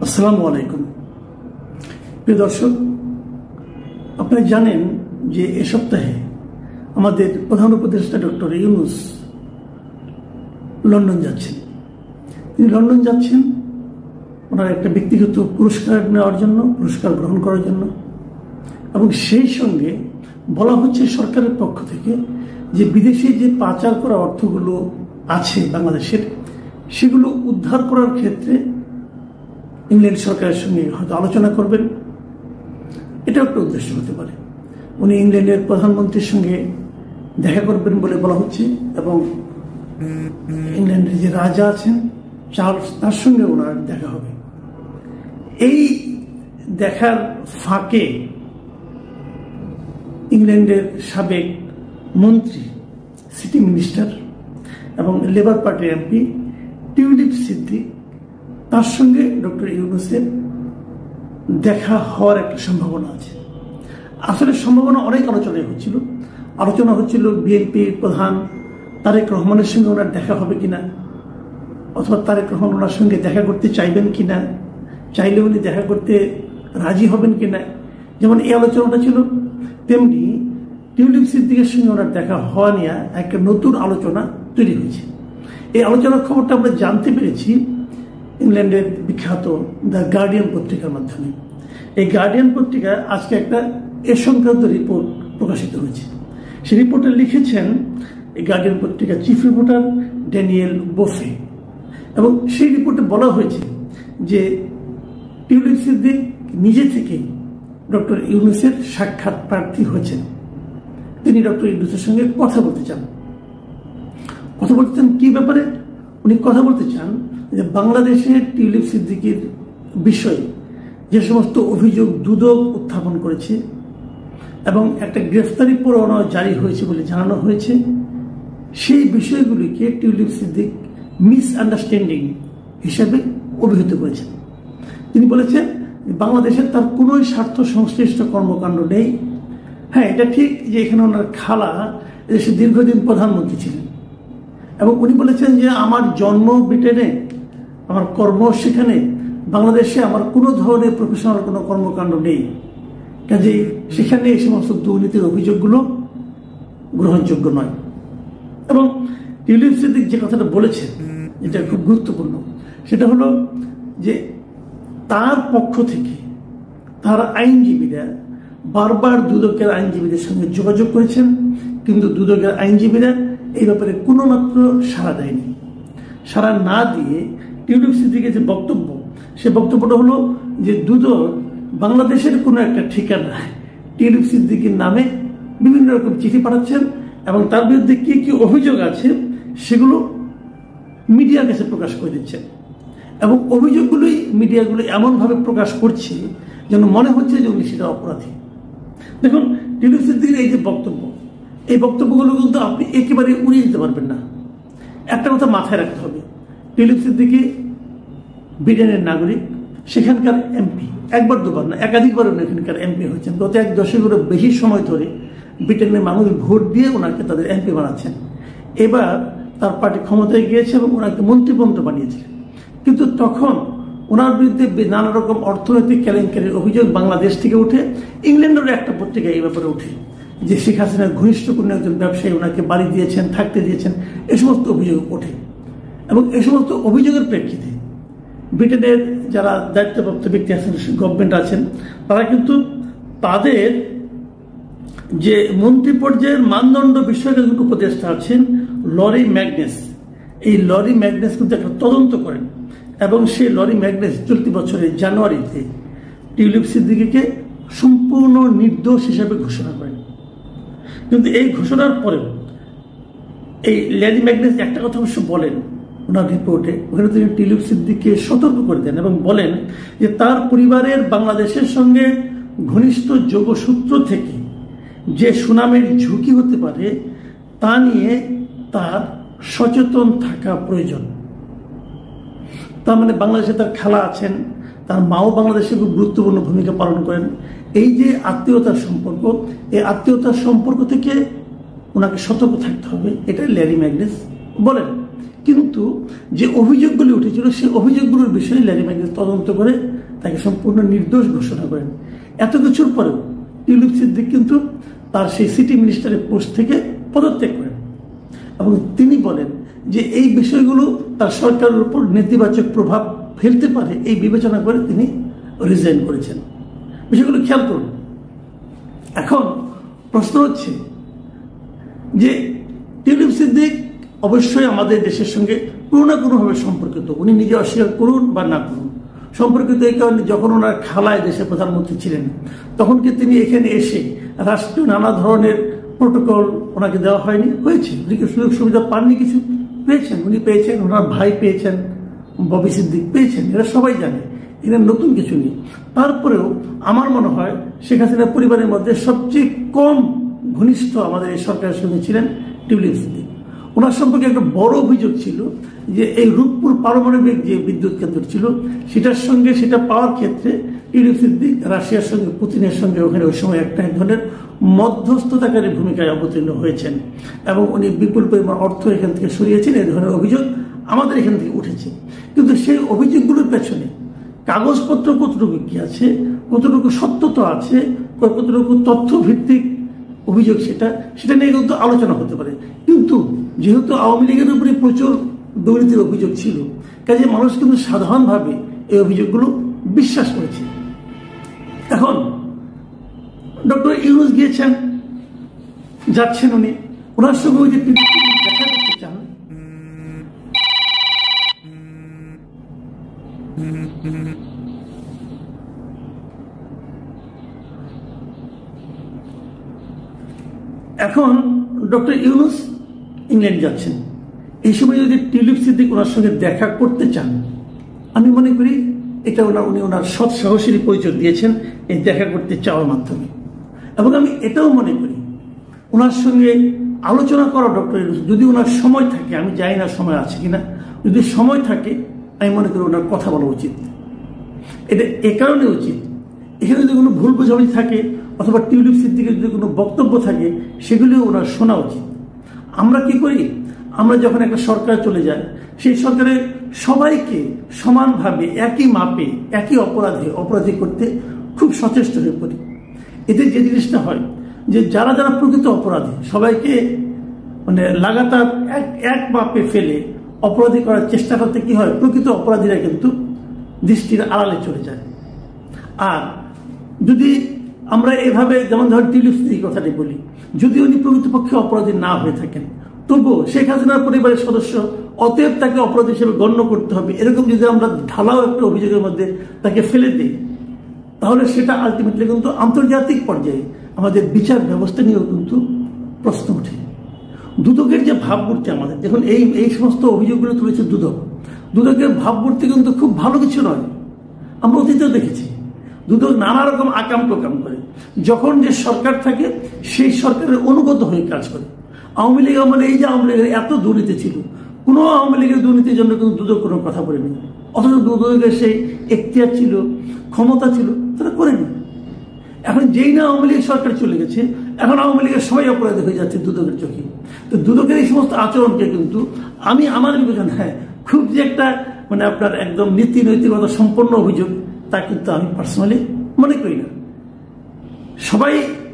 আসসালামু আলাইকুম। প্রিয় দর্শক, আপনারা জানেন যে এ সপ্তাহে আমাদের প্রধান উপদেষ্টা ডক্টর ইউনূস লন্ডন যাচ্ছেন। তিনি লন্ডন যাচ্ছেন ওনার একটা ব্যক্তিগত পুরস্কার নেওয়ার জন্য, পুরস্কার গ্রহণ করার জন্য, এবং সেই সঙ্গে বলা হচ্ছে সরকারের পক্ষ থেকে যে বিদেশে যে পাচার করা অর্থগুলো আছে বাংলাদেশের, সেগুলো উদ্ধার করার ক্ষেত্রে ইংল্যান্ড সরকারের সঙ্গে হয়তো আলোচনা করবেন। এটা একটা উদ্দেশ্য হতে পারে। উনি ইংল্যান্ডের প্রধানমন্ত্রীর সঙ্গে দেখা করবেন বলে বলা হচ্ছে, এবং ইংল্যান্ডের যে রাজা আছেন চার্লস, তার সঙ্গে ওনার দেখা হবে। এই দেখার ফাঁকে ইংল্যান্ডের সাবেক মন্ত্রী, সিটি মিনিস্টার এবং লেবার পার্টির এমপি টিউলিপ সিদ্দিক, তার সঙ্গে ডক্টর ইউনূসের দেখা হওয়ার একটা সম্ভাবনা আছে। আসলে সম্ভাবনা অনেক আলোচনা হচ্ছিল বিএনপির প্রধান তারেক রহমানের সঙ্গে ওনার দেখা হবে কিনা, অথবা তারেক রহমান ওনার সঙ্গে দেখা করতে চাইবেন কিনা, চাইলে উনি দেখা করতে রাজি হবেন কিনা। যেমন এই আলোচনাটা ছিল, তেমনি টিউলিপ সিদ্দিকের সঙ্গে ওনার দেখা হওয়া নিয়ে একটা নতুন আলোচনা তৈরি হয়েছে। এই আলোচনার খবরটা আমরা জানতে পেরেছি ইংল্যান্ডের বিখ্যাত দ্য গার্ডিয়ান পত্রিকার মাধ্যমে। এই গার্ডিয়ান পত্রিকা আজকে একটা এ সংক্রান্ত রিপোর্ট প্রকাশিত হয়েছে। সেই রিপোর্টে লিখেছেন এই গার্ডিয়ান পত্রিকার চিফ রিপোর্টার ড্যানিয়েল বোফে, এবং সেই রিপোর্টে বলা হয়েছে যে টিউলিপ সিদ্দিক নিজে থেকেই ডক্টর ইউনূসের সাক্ষাৎ প্রার্থী হয়েছেন। তিনি ডক্টর ইউনূসের সঙ্গে কথা বলতে চান। কি ব্যাপারে উনি কথা বলতে চান? যে বাংলাদেশের টিউলিপ সিদ্দিকের বিষয়ে যে সমস্ত অভিযোগ দুদক উত্থাপন করেছে এবং একটা গ্রেফতারি পরোয়ানা জারি হয়েছে বলে জানানো হয়েছে, সেই বিষয়গুলিকে টিউলিপ সিদ্দিক মিসআন্ডারস্ট্যান্ডিং হিসেবে অভিহিত করেছেন। তিনি বলেছেন বাংলাদেশের তার কোনো স্বার্থ সংশ্লিষ্ট কর্মকাণ্ড নেই। হ্যাঁ, এটা ঠিক যে এখানে ওনার খালা দেশে দীর্ঘদিন প্রধানমন্ত্রী ছিলেন, এবং উনি বলেছেন যে আমার জন্ম ব্রিটেনে, আমার কর্ম সেখানে, বাংলাদেশে আমার কোনো ধরনের প্রফেশনাল কোনো কর্মকাণ্ড নেই, কাজেই সেখানে এই সমস্ত দুর্নীতির অভিযোগগুলো গ্রহণযোগ্য নয়। এবং টিউলিপ সিদ্দিক যে কথাটা বলেছেন, যেটা খুব গুরুত্বপূর্ণ, সেটা হলো যে তার পক্ষ থেকে তার আইনজীবীরা বারবার দুদকের আইনজীবীদের সঙ্গে যোগাযোগ করেছেন, কিন্তু দুদকের আইনজীবীরা এই ব্যাপারে কোনো মাত্র সাড়া দেয়নি। সাড়া না দিয়ে টিউলিপ সিদ্দিকের যে বক্তব্য, সে বক্তব্যটা হলো যে দুদক বাংলাদেশের কোনো একটা ঠিকানায় টিউলিপ সিদ্দিকের নামে বিভিন্ন রকম চিঠি পাঠাচ্ছেন, এবং তার বিরুদ্ধে কি কি অভিযোগ আছে সেগুলো মিডিয়ার কাছে প্রকাশ করে দিচ্ছেন, এবং অভিযোগগুলোই মিডিয়াগুলো এমনভাবে প্রকাশ করছে যেন মনে হচ্ছে যে উনি সেটা অপরাধী। দেখুন, টিউলিপ সিদ্দিকের এই যে বক্তব্য, এই বক্তব্যগুলো কিন্তু আপনি একেবারে উড়িয়ে দিতে পারবেন না। একটা কথা মাথায় রাখতে হবে, টিউলিপ সিদ্দিক ব্রিটেনের নাগরিক, সেখানকার এমপি, একবার দুবার না একাধিকবার এখানকার এমপি হয়েছেন। গত এক দশকেরও বেশি সময় ধরে ব্রিটেনের মানুষ ভোট দিয়ে ওনাকে তাদের এমপি বানাচ্ছেন। এবার তার পার্টি ক্ষমতায় গিয়েছে এবং ওনাকে মন্ত্রীপদ বানিয়েছিলেন, কিন্তু তখন ওনার বিরুদ্ধে নানা রকম অর্থনৈতিক কেলেঙ্কারির অভিযোগ বাংলাদেশ থেকে উঠে, ইংল্যান্ডের একটা পত্রিকা এই ব্যাপারে উঠে যে শেখ হাসিনার ঘনিষ্ঠ কোনো একজন ব্যবসায়ী ওনাকে বাড়ি দিয়েছেন, থাকতে দিয়েছেন, এই সমস্ত অভিযোগ ওঠে। এবং এই সমস্ত অভিযোগের প্রেক্ষিতে ব্রিটেনের যারা দায়িত্বপ্রাপ্ত ব্যক্তি আছেন, গভর্নমেন্ট আছেন, তারা কিন্তু তাদের যে মন্ত্রী পর্যায়ের মানদণ্ড বিষয়ক একজন উপদেষ্টা আছেন লরি ম্যাগনেস, এই লরি ম্যাগনেস কিন্তু একটা তদন্ত করেন, এবং সেই লরি ম্যাগনেস চলতি বছরের জানুয়ারিতে টিউলিপ সিদ্দিককে সম্পূর্ণ নির্দোষ হিসাবে ঘোষণা করেন। কিন্তু এই ঘোষণার পরেও এই লরি ম্যাগনেস একটা কথা অবশ্য বলেন ওনার রিপোর্টে, ওখানে তিনি টিউলিপ সিদ্দিককে সতর্ক করে দেন এবং বলেন যে তার পরিবারের বাংলাদেশের সঙ্গে ঘনিষ্ঠ যোগসূত্র থেকে যে সুনামের ঝুঁকি হতে পারে তা নিয়ে তার সচেতন থাকা প্রয়োজন। তার মানে বাংলাদেশে তার খালা আছেন, তার মাও বাংলাদেশে খুব গুরুত্বপূর্ণ ভূমিকা পালন করেন। এই যে আত্মীয়তার সম্পর্ক, এই আত্মীয়তার সম্পর্ক থেকে ওনাকে সতর্ক থাকতে হবে, এটা লরি ম্যাগনেস বলেন। কিন্তু যে অভিযোগগুলি উঠেছিল সেই অভিযোগগুলোর বিষয়ে ল্যারি ম্যাকবেথ তদন্ত করে তাকে সম্পূর্ণ নির্দোষ ঘোষণা করেন। এত কিছুর পরেও টিউলিপ সিদ্দিক কিন্তু তার সেই সিটি মিনিস্টারের পোস্ট থেকে পদত্যাগ করেন এবং তিনি বলেন যে এই বিষয়গুলো তার সরকারের উপর নেতিবাচক প্রভাব ফেলতে পারে এই বিবেচনা করে তিনি রিজাইন করেছেন। বিষয়গুলো খেয়াল করুন। এখন প্রশ্ন হচ্ছে যে টিউলিপ সিদ্দিক অবশ্যই আমাদের দেশের সঙ্গে কোনো না কোনোভাবে সম্পর্কিত, উনি নিজে অস্বীকার করুন বা না করুন। সম্পর্কিত এই কারণে যখন ওনার খালায় দেশের প্রধানমন্ত্রী ছিলেন তখন কি তিনি এখানে এসে রাষ্ট্রীয় নানা ধরনের প্রোটোকল ওনাকে দেওয়া হয়নি? হয়েছে। উনি কি সুযোগ সুবিধা পাননি? কিছু পেয়েছেন, উনি পেয়েছেন, ওনার ভাই পেয়েছেন, ববি সিদ্দিক পেয়েছেন, এরা সবাই জানে, এরা নতুন কিছু নেই। তারপরেও আমার মনে হয় শেখ হাসিনা পরিবারের মধ্যে সবচেয়ে কম ঘনিষ্ঠ আমাদের এই সরকারের সঙ্গে ছিলেন টিউলিপ সিদ্দিক। ওনার সম্পর্কে একটা বড় অভিযোগ ছিল যে এই রূপপুর পারমাণবিক যে বিদ্যুৎ কেন্দ্র ছিল সেটার সঙ্গে সেটা পাওয়ার ক্ষেত্রে টিউলিপ সিদ্দিক রাশিয়ার সঙ্গে পুতিনের সঙ্গে ওখানে ওই সময় একটা এক ধরনের মধ্যস্থতাকারী ভূমিকায় অবতীর্ণ হয়েছেন এবং উনি বিপুল পরিমাণ অর্থ এখান থেকে সরিয়েছেন। এই ধরনের অভিযোগ আমাদের এখান থেকে উঠেছে। কিন্তু সেই অভিযোগগুলোর পেছনে কাগজপত্র কতটুকু কি আছে, কতটুকু সত্যতা আছে, কতটুকু তথ্য ভিত্তিক অভিযোগ সেটা নিয়ে কিন্তু আলোচনা হতে পারে। কিন্তু যেহেতু আওয়ামী লীগের উপরে প্রচুর দুর্নীতির অভিযোগ ছিল, কাজে মানুষ কিন্তু সাধারণভাবে এই অভিযোগগুলো বিশ্বাস করেছে। এখন ডক্টর ইউনূস গিয়েছেন, যাচ্ছেন উনি, ওনার সঙ্গে ওই যে দেখা করতে চান, এখন ডক্টর ইউনূস ইংল্যান্ড যাচ্ছেন। এই সময় যদি টিউলিপ সিদ্দিক ওনার সঙ্গে দেখা করতে চান, আমি মনে করি এটা উনি ওনার সৎ সাহসেরই পরিচয় দিয়েছেন এই দেখা করতে চাওয়ার মাধ্যমে। এবং আমি এটাও মনে করি ওনার সঙ্গে আলোচনা করা ডক্টর ইউনূস যদি ওনার সময় থাকে, আমি জানি না সময় আছে কিনা, যদি সময় থাকে আমি মনে করি ওনার কথা বলা উচিত। এটা এ কারণে উচিত, এখানে যদি কোনো ভুল বোঝাবুঝি থাকে অথবা টিউলিপ সিদ্দিকের যদি কোনো বক্তব্য থাকে সেগুলিও ওনার শোনা উচিত। আমরা কি করি, আমরা যখন একটা সরকার চলে যায় সেই সরকারে সবাইকে সমানভাবে একই মাপে একই অপরাধী করতে খুব সচেষ্ট হয়ে পড়ি। এতে যে জিনিসটা হয় যে যারা যারা প্রকৃত অপরাধী সবাইকে মানে লাগাতার এক মাপে ফেলে অপরাধী করার চেষ্টা করতে কি হয়, প্রকৃত অপরাধীরা কিন্তু দৃষ্টির আড়ালে চলে যায়। আর যদি আমরা এভাবে যেমন ধর টিউলিপ সিদ্দিক কথাটি বলি, যদি উনি প্রকৃতপক্ষে অপরাধী না হয়ে থাকেন তবুও শেখ হাসিনার পরিবারের সদস্য, অতএব তাকে অপরাধী হিসেবে গণ্য করতে হবে, এরকম যদি আমরা ঢালাও একটা অভিযোগের মধ্যে তাকে ফেলে দিই তাহলে সেটা আলটিমেটলি কিন্তু আন্তর্জাতিক পর্যায়ে আমাদের বিচার ব্যবস্থা নিয়েও কিন্তু প্রশ্ন ওঠে। দুদকের যে ভাবমূর্তি আমাদের, দেখুন এই সমস্ত অভিযোগগুলো তুলেছে দুদকের ভাবমূর্তি কিন্তু খুব ভালো কিছু নয়। আমরা অতীতেও দেখেছি দুদক নানা রকম আকাম প্রকাম করে, যখন যে সরকার থাকে সেই সরকারের অনুগত হয়ে কাজ করে। আওয়ামী লীগ আমলে এই যে আওয়ামী লীগের এত দুর্নীতি ছিল, কোনো আওয়ামী লীগের দুর্নীতির জন্য কিন্তু দুদক কোনো কথা বলেনি, অথচ দুদকের সেই এখতিয়ার ছিল, ক্ষমতা ছিল, তারা করেনি। এখন যেই না আওয়ামী লীগ সরকার চলে গেছে, এখন আওয়ামী লীগের সবাই অপরাধী হয়ে যাচ্ছে দুদকের চোখে। তো দুদকের এই সমস্ত আচরণকে কিন্তু আমি আমার বিবেচনায় খুব যে একটা মানে আপনার একদম নীতি নৈতিকতা সম্পন্ন অভিযোগ তা কিন্তু আমি পার্সোনালি মনে করি না।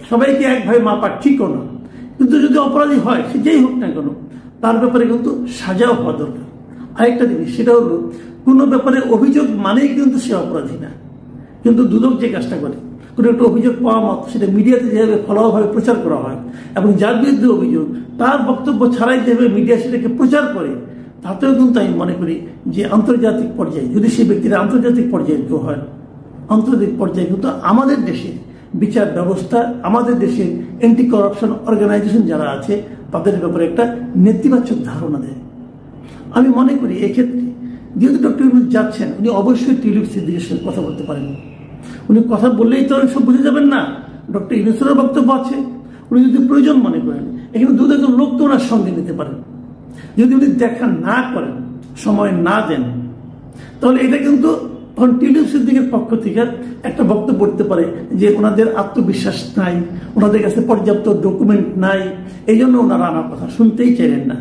সবাইকে একভাবে মাপা ঠিকও না, কিন্তু যদি অপরাধী হয় সে যেই হোক না কেন তার ব্যাপারে কিন্তু সাজাও হওয়া দরকার। আরেকটা জিনিস সেটা হলো কোনো ব্যাপারে অভিযোগ মানেই কিন্তু সে অপরাধী না। কিন্তু দুদক যে কাজটা করে, কোনো একটা অভিযোগ পাওয়া মাত্র সেটা মিডিয়াতে যেভাবে ফলাভাবে প্রচার করা হয় এবং যার বিরুদ্ধে অভিযোগ তার বক্তব্য ছাড়াই যেভাবে মিডিয়া সেটাকে প্রচার করে, তাতেও কিন্তু আমি মনে করি যে আন্তর্জাতিক পর্যায়ে যদি সেই ব্যক্তিরা আন্তর্জাতিক পর্যায়ে কেউ হয়, আন্তর্জাতিক পর্যায়ে কিন্তু আমাদের দেশে বিচার ব্যবস্থা, আমাদের দেশের অ্যান্টি করাপশন অর্গানাইজেশন যারা আছে তাদের ব্যাপারে একটা নেতিবাচক ধারণা দেয়। আমি মনে করি এক্ষেত্রে যেহেতু ডক্টর ইউনূস যাচ্ছেন, উনি অবশ্যই টিউলিপ সিদ্দিকের সঙ্গে কথা বলতে পারেন। উনি কথা বললেই তো সব বুঝে যাবেন না, ডক্টর ইউনূসেরও বক্তব্য আছে। উনি যদি প্রয়োজন মনে করেন এখানে দুজন লোক তো ওনার সঙ্গে নিতে পারেন। যদি উনি দেখা না করেন, সময় না দেন, তাহলে এটা কিন্তু তখন টিউলিপ সিদ্দিকের পক্ষ থেকে একটা বক্তব্য পড়তে পারে যে ওনাদের আত্মবিশ্বাস নাই, ওনাদের কাছে পর্যাপ্ত ডকুমেন্ট নাই, এই জন্য ওনারা আমার কথা শুনতেই চাইলেন না।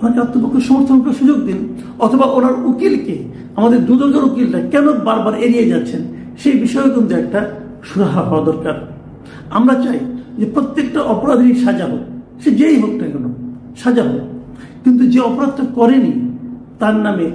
ওনাকে আত্মপক্ষে সমর্থন করার সুযোগ দিন, অথবা ওনার উকিলকে, আমাদের দুদকের উকিলটা কেন বারবার এড়িয়ে যাচ্ছেন সেই বিষয়ে কিন্তু একটা সুরাহা হওয়া দরকার। আমরা চাই যে প্রত্যেকটা অপরাধীর সাজা হোক, সে যেই হোক না কেন সাজা হোক, কিন্তু যে অপরাধটা করেনি তার নামে